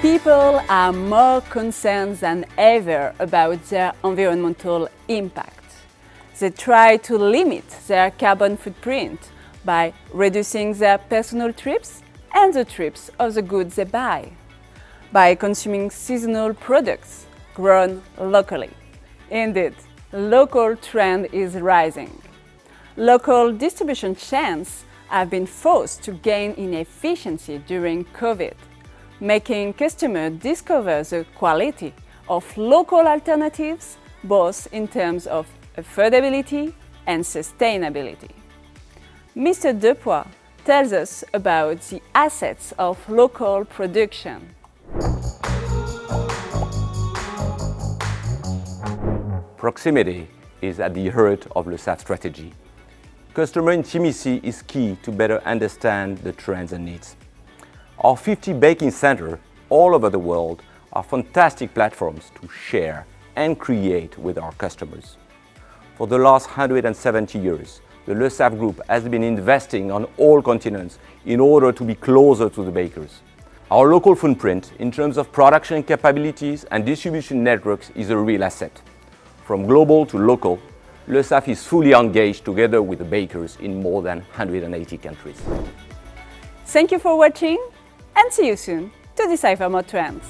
People are more concerned than ever about their environmental impact. They try to limit their carbon footprint by reducing their personal trips and the trips of the goods they buy, by consuming seasonal products grown locally. Indeed, local trend is rising. Local distribution chains have been forced to gain in efficiency during COVID, making customers discover the quality of local alternatives, both in terms of affordability and sustainability. Mr. Depoid tells us about the assets of local production. Proximity is at the heart of Lesaffre strategy. Customer intimacy is key to better understand the trends and needs. Our 50 baking centers all over the world are fantastic platforms to share and create with our customers. For the last 170 years, the Lesaffre Group has been investing on all continents in order to be closer to the bakers. Our local footprint in terms of production capabilities and distribution networks is a real asset. From global to local, Lesaffre is fully engaged together with the bakers in more than 180 countries. Thank you for watching, and see you soon to decipher more trends.